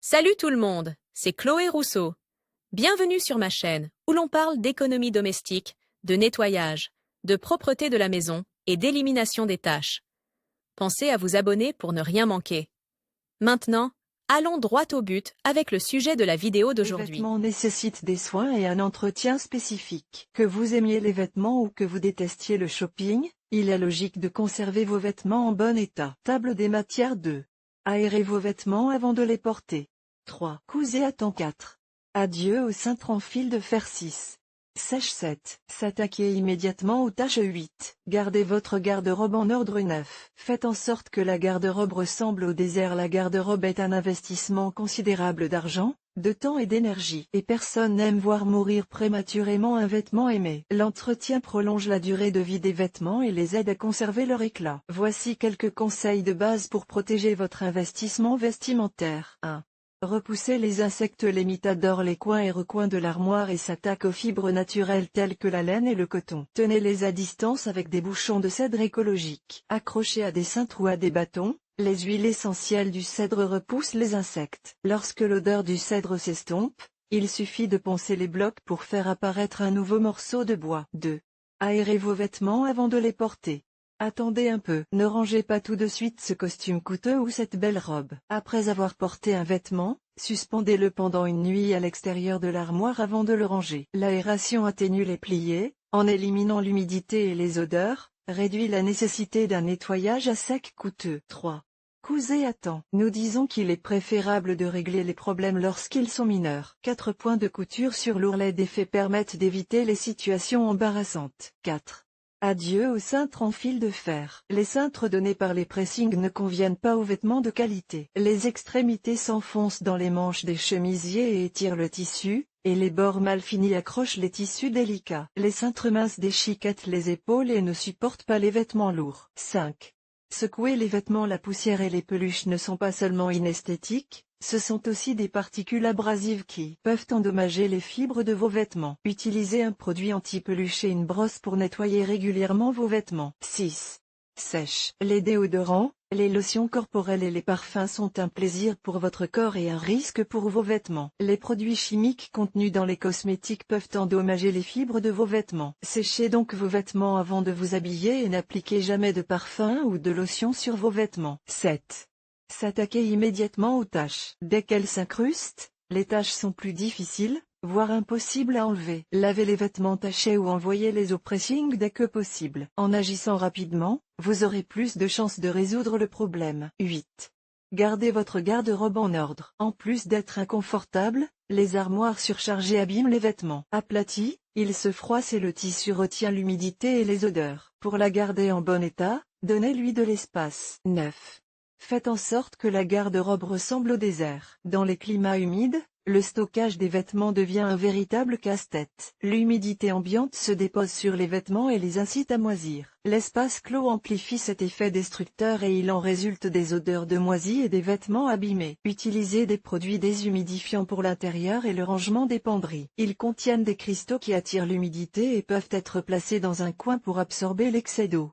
Salut tout le monde, c'est Chloé Rousseau. Bienvenue sur ma chaîne où l'on parle d'économie domestique, de nettoyage, de propreté de la maison et d'élimination des tâches. Pensez à vous abonner pour ne rien manquer. Maintenant, allons droit au but avec le sujet de la vidéo Les d'aujourd'hui. vêtements nécessitent des soins et un entretien spécifique. Que vous aimiez les vêtements ou que vous détestiez le shopping, il est logique de conserver vos vêtements en bon état. Table des matières 2. Aérez vos vêtements avant de les porter. 3. Cousez à temps 4. Adieu au cintre en fil de fer 6. Sèche 7. S'attaquer immédiatement aux tâches 8. Gardez votre garde-robe en ordre 9. Faites en sorte que la garde-robe ressemble au désert. La garde-robe est un investissement considérable d'argent, de temps et d'énergie. Et personne n'aime voir mourir prématurément un vêtement aimé. L'entretien prolonge la durée de vie des vêtements et les aide à conserver leur éclat. Voici quelques conseils de base pour protéger votre investissement vestimentaire. 1. Repoussez les insectes. Les mites adorent les coins et recoins de l'armoire et s'attaquent aux fibres naturelles telles que la laine et le coton. Tenez-les à distance avec des bouchons de cèdre écologique. Accrochés à des cintres ou à des bâtons, les huiles essentielles du cèdre repoussent les insectes. Lorsque l'odeur du cèdre s'estompe, il suffit de poncer les blocs pour faire apparaître un nouveau morceau de bois. 2. Aérez vos vêtements avant de les porter. Attendez un peu, ne rangez pas tout de suite ce costume coûteux ou cette belle robe. Après avoir porté un vêtement, suspendez-le pendant une nuit à l'extérieur de l'armoire avant de le ranger. L'aération atténue les pliés, en éliminant l'humidité et les odeurs, réduit la nécessité d'un nettoyage à sec coûteux. 3. Cousez à temps. Nous disons qu'il est préférable de régler les problèmes lorsqu'ils sont mineurs. 4 points de couture sur l'ourlet d'effet permettent d'éviter les situations embarrassantes. 4. Adieu aux cintres en fil de fer. Les cintres donnés par les pressings ne conviennent pas aux vêtements de qualité. Les extrémités s'enfoncent dans les manches des chemisiers et étirent le tissu, et les bords mal finis accrochent les tissus délicats. Les cintres minces déchiquettent les épaules et ne supportent pas les vêtements lourds. 5. Secouer les vêtements. La poussière et les peluches ne sont pas seulement inesthétiques, ce sont aussi des particules abrasives qui peuvent endommager les fibres de vos vêtements. Utilisez un produit anti-peluche et une brosse pour nettoyer régulièrement vos vêtements. 6. Sèche. Les déodorants, les lotions corporelles et les parfums sont un plaisir pour votre corps et un risque pour vos vêtements. Les produits chimiques contenus dans les cosmétiques peuvent endommager les fibres de vos vêtements. Séchez donc vos vêtements avant de vous habiller et n'appliquez jamais de parfum ou de lotion sur vos vêtements. 7. S'attaquer immédiatement aux taches. Dès qu'elles s'incrustent, les taches sont plus difficiles, voire impossibles à enlever. Lavez les vêtements tachés ou envoyez-les au pressing dès que possible. En agissant rapidement, vous aurez plus de chances de résoudre le problème. 8. Gardez votre garde-robe en ordre. En plus d'être inconfortable, les armoires surchargées abîment les vêtements. Aplatis, ils se froissent et le tissu retient l'humidité et les odeurs. Pour la garder en bon état, donnez-lui de l'espace. 9. Faites en sorte que la garde-robe ressemble au désert. Dans les climats humides, le stockage des vêtements devient un véritable casse-tête. L'humidité ambiante se dépose sur les vêtements et les incite à moisir. L'espace clos amplifie cet effet destructeur et il en résulte des odeurs de moisi et des vêtements abîmés. Utilisez des produits déshumidifiants pour l'intérieur et le rangement des penderies. Ils contiennent des cristaux qui attirent l'humidité et peuvent être placés dans un coin pour absorber l'excès d'eau.